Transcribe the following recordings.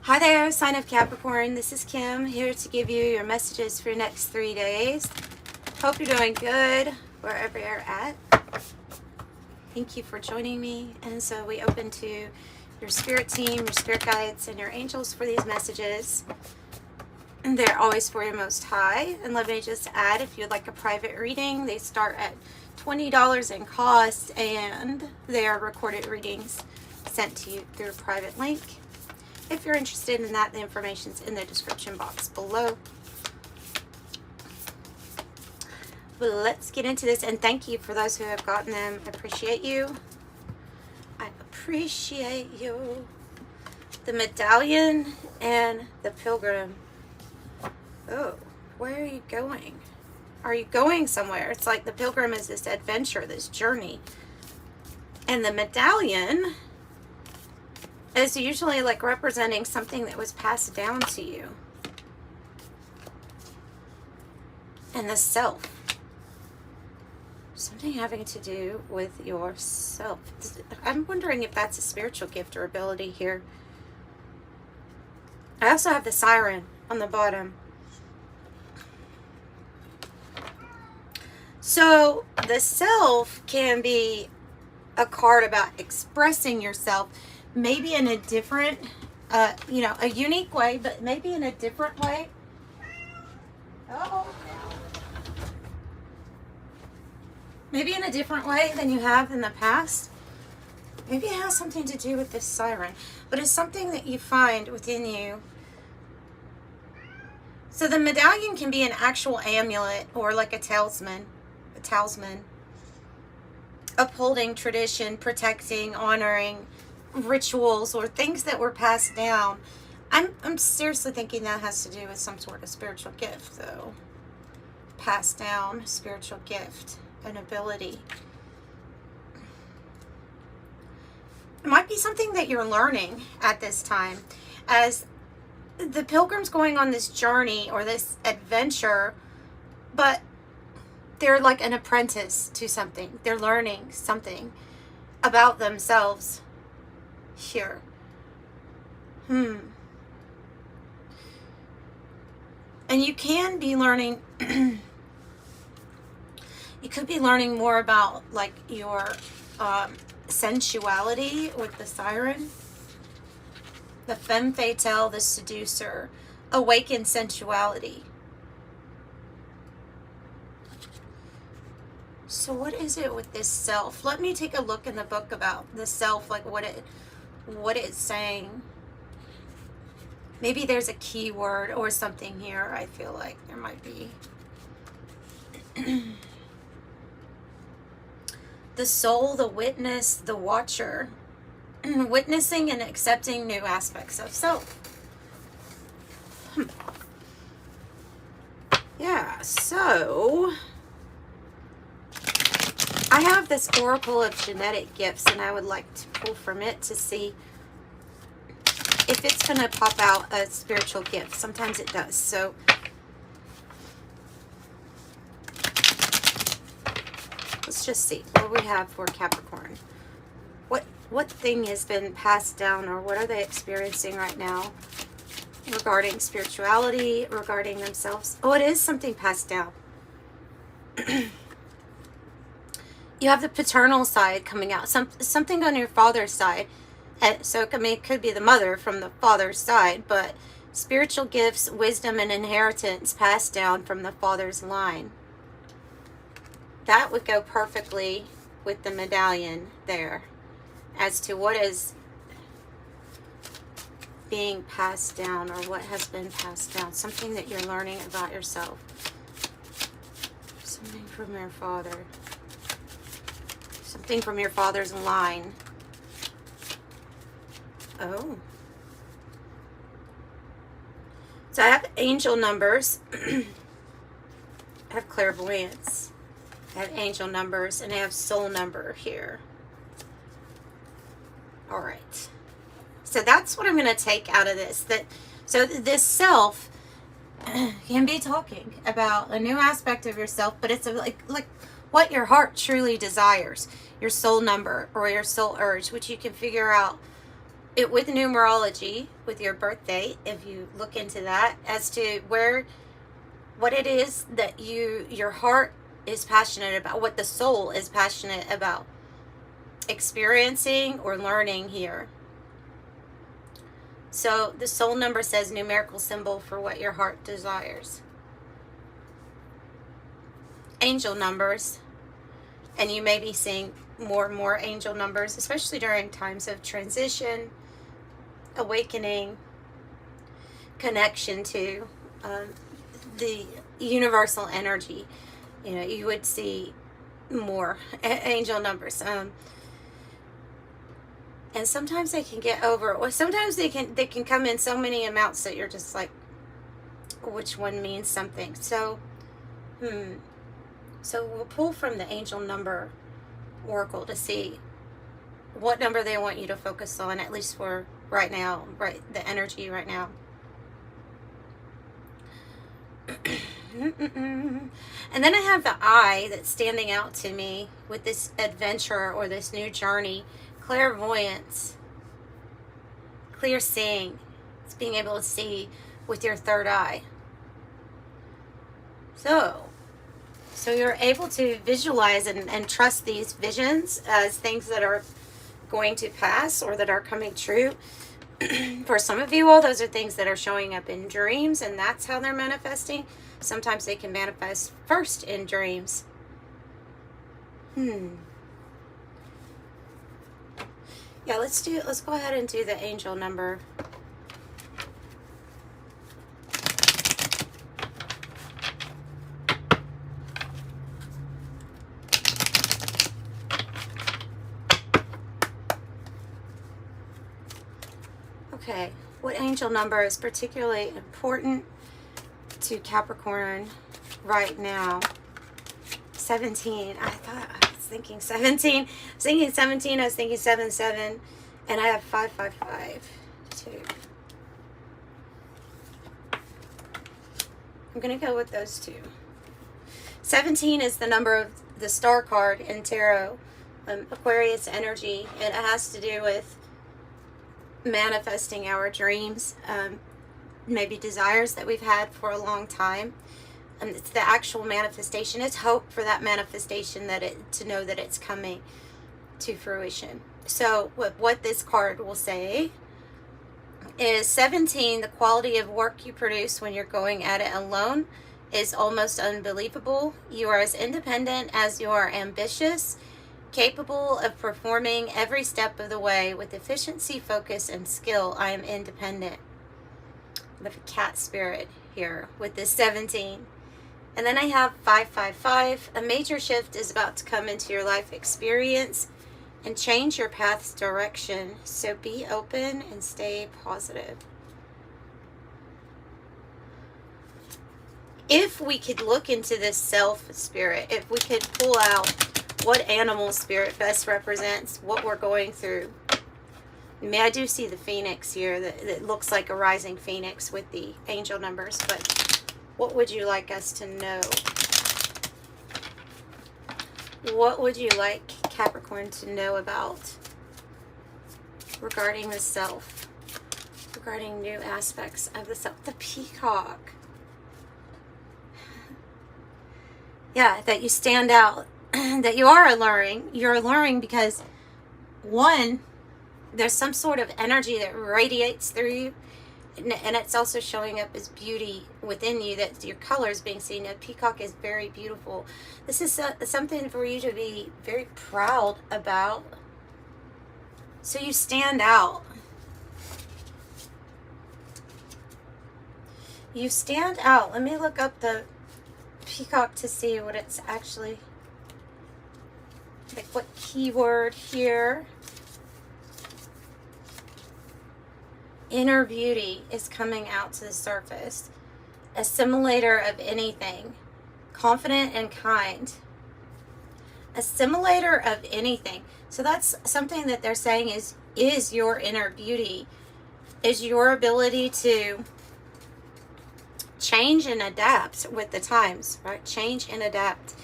Hi there, sign of Capricorn. This is Kim here to give you your messages for your next 3 days. Hope you're doing good wherever you're at. Thank you for joining me. And so we open to your spirit team, your spirit guides, and your angels for these messages. And they're always for your most high. And let me just add, if you'd like a private reading, they start at $20 in cost, and they are recorded readings sent to you through a private link. If you're interested in that, the information's in the description box below. But let's get into this, and thank you for those who have gotten them. I appreciate you. I appreciate you. The medallion and the pilgrim. Oh, where are you going? Are you going somewhere? It's like the pilgrim is this adventure, this journey. And the medallion is usually like representing something that was passed down to you. And the self. Something having to do with yourself. I'm wondering if that's a spiritual gift or ability here. I also have the siren on the bottom. So the self can be a card about expressing yourself, maybe in a different, a unique way, but maybe in a different way. Maybe in a different way than you have in the past. Maybe it has something to do with this siren, but it's something that you find within you. So the medallion can be an actual amulet or like a talisman, upholding tradition, protecting, honoring rituals or things that were passed down. I'm seriously thinking that has to do with some sort of spiritual gift, though. Passed down spiritual gift, an ability. It might be something that you're learning at this time. As the pilgrim's going on this journey or this adventure, but they're like an apprentice to something. They're learning something about themselves here. And you can be learning, you could be learning more about like your sensuality with the siren. The femme fatale, the seducer, awakened sensuality. So what is it with this self? Let me take a look in the book about the self, like what it's saying. Maybe there's a keyword or something here. I feel like there might be. The soul, the witness, the watcher. Witnessing and accepting new aspects of self. Yeah, so I have this oracle of genetic gifts, and I would like to pull from it to see if it's going to pop out a spiritual gift. Sometimes it does. So let's just see what we have for Capricorn. What thing has been passed down, or what are they experiencing right now regarding spirituality, regarding themselves? Oh, it is something passed down. You have the paternal side coming out, something on your father's side. And so it could be the mother from the father's side, but spiritual gifts, wisdom, and inheritance passed down from the father's line. That would go perfectly with the medallion there, as to what is being passed down or what has been passed down. Something that you're learning about yourself. Something from your father. Something from your father's line. Oh. So I have angel numbers. I have clairvoyance. I have angel numbers, and I have soul number here. All right. So that's what I'm going to take out of this. So this self can be talking about a new aspect of yourself, but it's like what your heart truly desires. Your soul number or your soul urge, which you can figure out with numerology, with your birth date, if you look into that, as to what it is that your heart is passionate about, what the soul is passionate about experiencing or learning here. So the soul number says numerical symbol for what your heart desires. Angel numbers, and you may be seeing more and more angel numbers, especially during times of transition, awakening, connection to the universal energy. You know, you would see more angel numbers. And sometimes they can get over, or sometimes they can come in so many amounts that you're just like, which one means something. So, so we'll pull from the angel number oracle to see what number they want you to focus on, at least for right now, right? The energy right now. And then I have the eye that's standing out to me with this adventure or this new journey. Clairvoyance, clear seeing. It's being able to see with your third eye. So you're able to visualize and trust these visions as things that are going to pass or that are coming true. For some of you all, those are things that are showing up in dreams, and that's how they're manifesting. Sometimes they can manifest first in dreams. Yeah, let's go ahead and do the angel number. Okay, what angel number is particularly important to Capricorn right now? 17. I was thinking 17. I was thinking 17. I was thinking 77. And I have 555 too. I'm going to go with those two. 17 is the number of the star card in tarot, Aquarius energy. And it has to do with manifesting our dreams, maybe desires that we've had for a long time. And it's the actual manifestation. It's hope for that manifestation, to know that it's coming to fruition. So what this card will say is 17, the quality of work you produce when you're going at it alone is almost unbelievable. You are as independent as you are ambitious, capable of performing every step of the way with efficiency, focus, and skill. I am independent. I have a cat spirit here with this 17. And then I have 555. A major shift is about to come into your life experience and change your path's direction. So be open and stay positive. If we could look into this self spirit, if we could pull out what animal spirit best represents what we're going through. I mean, I do see the phoenix here that looks like a rising phoenix with the angel numbers, but what would you like us to know? What would you like Capricorn to know about regarding the self, regarding new aspects of the self? The peacock. Yeah, that you stand out, that you are alluring. You're alluring because, one, there's some sort of energy that radiates through you, and it's also showing up as beauty within you, that your color is being seen. A peacock is very beautiful. This is something for you to be very proud about. So you stand out. You stand out. Let me look up the peacock to see what it's actually, like what keyword here. Inner beauty is coming out to the surface. Assimilator of anything. Confident and kind. Assimilator of anything. So that's something that they're saying is your inner beauty. Is your ability to change and adapt with the times, right? Change and adapt.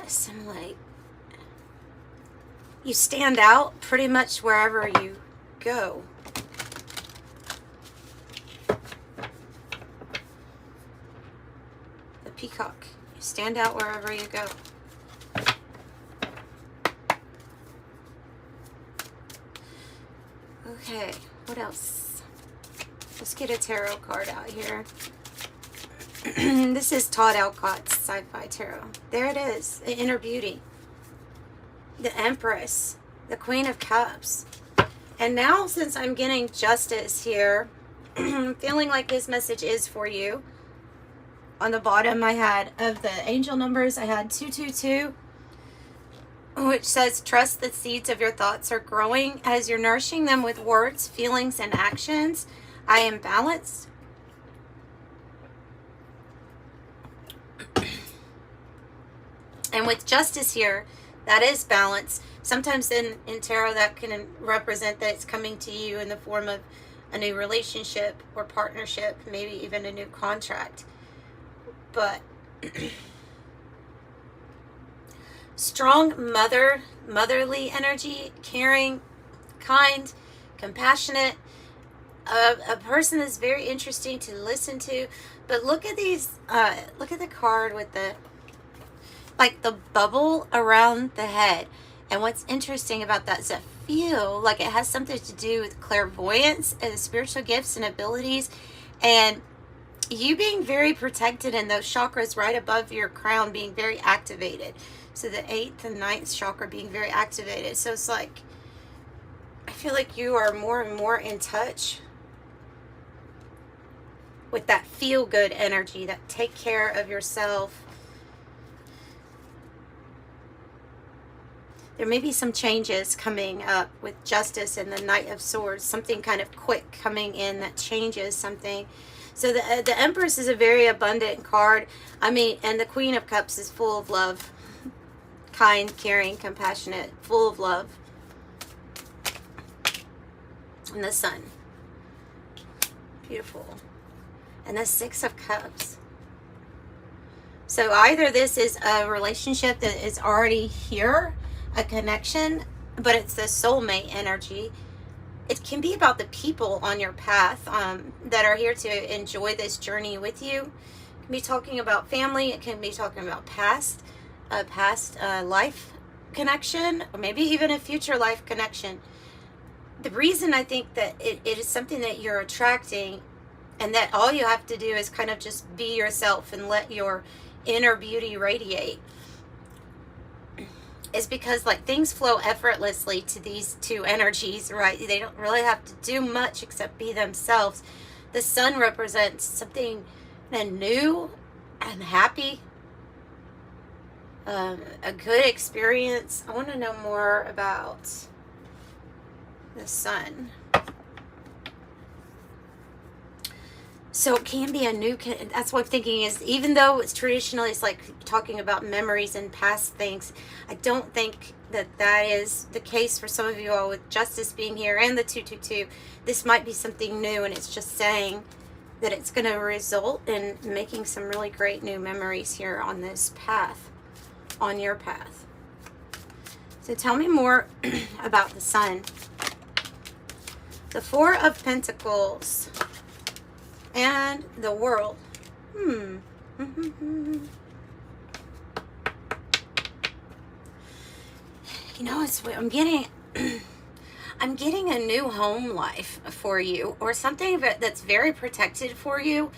Assimilate. You stand out pretty much wherever you go. The peacock. You stand out wherever you go. Okay, what else? Let's get a tarot card out here. This is Todd Alcott's Sci-Fi Tarot. There it is, the inner beauty. The Empress, the Queen of Cups. And now, since I'm getting Justice here, I'm feeling like this message is for you. On the bottom, I had, of the angel numbers, I had 222, which says, trust the seeds of your thoughts are growing as you're nourishing them with words, feelings, and actions. I am balanced. And with Justice here, that is balance. Sometimes in tarot that can represent that it's coming to you in the form of a new relationship or partnership, maybe even a new contract. But strong motherly energy, caring, kind, compassionate, a person that's very interesting to listen to. But look at these, look at the card with the, like the bubble around the head. And what's interesting about that is I feel like it has something to do with clairvoyance and spiritual gifts and abilities, and you being very protected in those chakras right above your crown being very activated. So the 8th and 9th chakra being very activated. So it's like, I feel like you are more and more in touch with that feel good energy, that take care of yourself. There may be some changes coming up with Justice and the Knight of Swords. Something kind of quick coming in that changes something. So the Empress is a very abundant card. I mean, and the Queen of Cups is full of love. Kind, caring, compassionate, full of love. And the Sun. Beautiful. And the Six of Cups. So either this is a relationship that is already here, a connection, but it's the soulmate energy. It can be about the people on your path that are here to enjoy this journey with you. It can be talking about family. It can be talking about past life connection, or maybe even a future life connection. The reason I think that it is something that you're attracting, and that all you have to do is kind of just be yourself and let your inner beauty radiate, is because like things flow effortlessly to these two energies, right? They don't really have to do much except be themselves. The Sun represents something new and happy, a good experience. I want to know more about the Sun. So it can be a new, that's what I'm thinking is, even though it's traditionally, it's like talking about memories and past things, I don't think that that is the case for some of you all with Justice being here and the 222. This might be something new, and it's just saying that it's going to result in making some really great new memories here on this path, on your path. So tell me more about the Sun. The Four of Pentacles. And the World. You know, it's, I'm getting a new home life for you, or something that's very protected for you,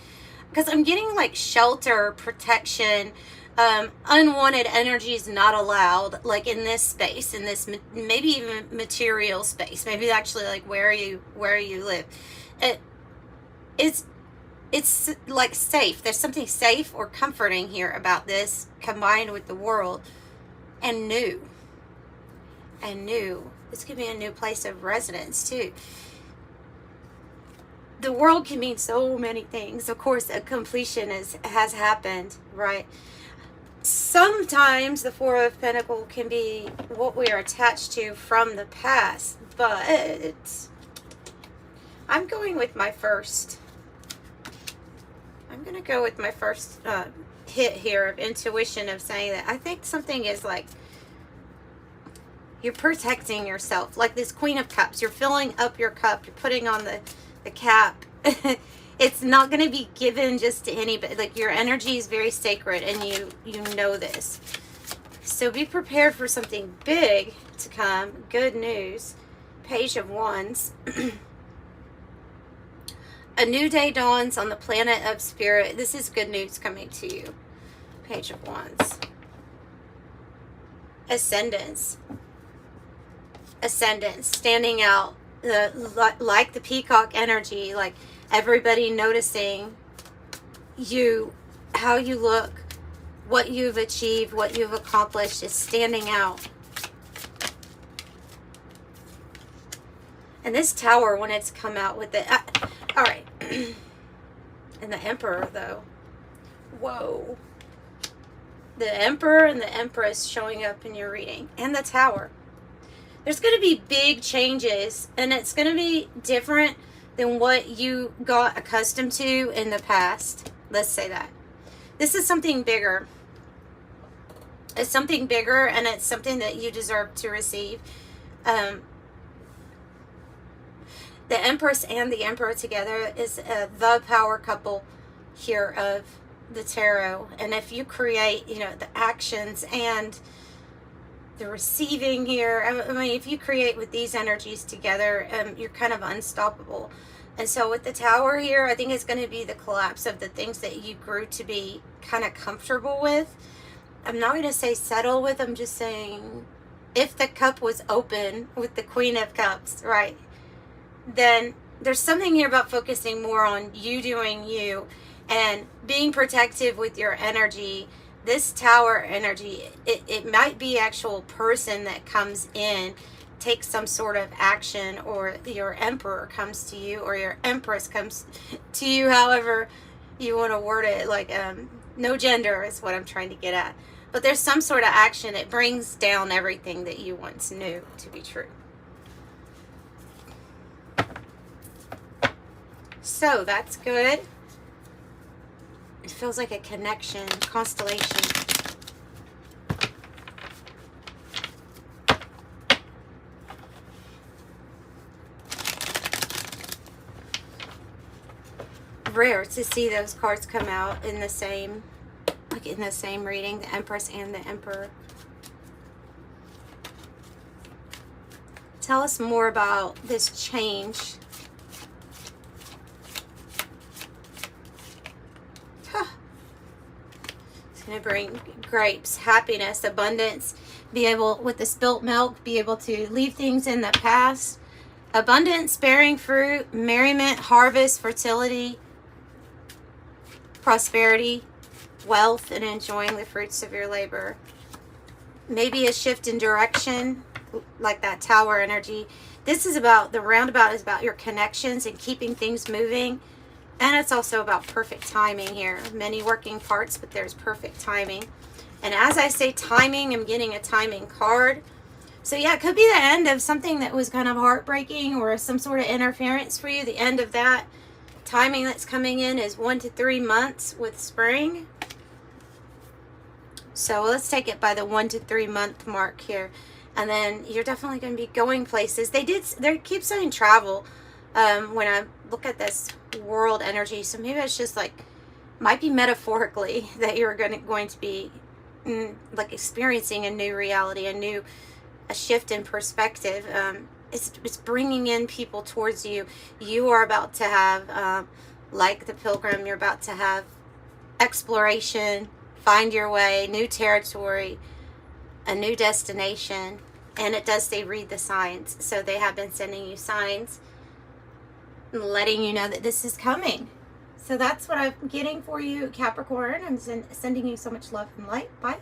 because I'm getting like shelter, protection, unwanted energies not allowed, like in this space, in this maybe even material space, maybe actually like where you live. It's like safe. There's something safe or comforting here about this, combined with the World, and new. And new. This could be a new place of residence too. The World can mean so many things. Of course, a completion has happened, right? Sometimes the Four of Pentacles can be what we are attached to from the past, but I'm going with my first. I'm going to go with my first hit here of intuition, of saying that I think something is like, You're protecting yourself. Like this Queen of Cups. You're filling up your cup. You're putting on the cap. It's not going to be given just to anybody. Like your energy is very sacred, and you know this. So be prepared for something big to come. Good news. Page of Wands. A new day dawns on the planet of spirit. This is good news coming to you. Page of Wands. Ascendance. Ascendance. Standing out. Like the peacock energy. Like everybody noticing you. How you look. What you've achieved. What you've accomplished is standing out. And this tower, when it's come out with it. All right. And the Emperor, though. Whoa. The Emperor and the Empress showing up in your reading. And the Tower. There's going to be big changes. And it's going to be different than what you got accustomed to in the past. Let's say that. This is something bigger. It's something bigger, and it's something that you deserve to receive. The Empress and the Emperor together is the power couple here of the tarot. And if you create, you know, the actions and the receiving here, I mean, if you create with these energies together, you're kind of unstoppable. And so with the Tower here, I think it's going to be the collapse of the things that you grew to be kind of comfortable with. I'm not going to say settle with, I'm just saying if the cup was open with the Queen of Cups, right? Then there's something here about focusing more on you doing you and being protective with your energy. This Tower energy, it might be actual person that comes in, takes some sort of action, or your Emperor comes to you, or your Empress comes to you, however you want to word it. Like, no gender is what I'm trying to get at. But there's some sort of action. It brings down everything that you once knew to be true. So that's good. It feels like a connection, constellation. Rare to see those cards come out in the same, like in the same reading, the Empress and the Emperor. Tell us more about this change. It's going to bring grapes, happiness, abundance, be able, with the spilt milk, be able to leave things in the past. Abundance, bearing fruit, merriment, harvest, fertility, prosperity, wealth, and enjoying the fruits of your labor. Maybe a shift in direction, like that Tower energy. This is about, the roundabout is about your connections and keeping things moving. And it's also about perfect timing here. Many working parts, but there's perfect timing. And as I say timing, I'm getting a timing card. So yeah, it could be the end of something that was kind of heartbreaking or some sort of interference for you. The end of that timing that's coming in is 1 to 3 months with spring. So let's take it by the 1 to 3 month mark here. And then you're definitely going to be going places. They keep saying travel when I look at this world energy. So maybe it's just like, might be metaphorically that you're going to be like experiencing a new reality, a shift in perspective. It's bringing in people towards you. You are about to have, like the Pilgrim, you're about to have exploration, find your way, new territory, a new destination. And it does say read the signs. So they have been sending you signs, letting you know that this is coming. So that's what I'm getting for you, Capricorn. I'm sending you so much love and light. Bye.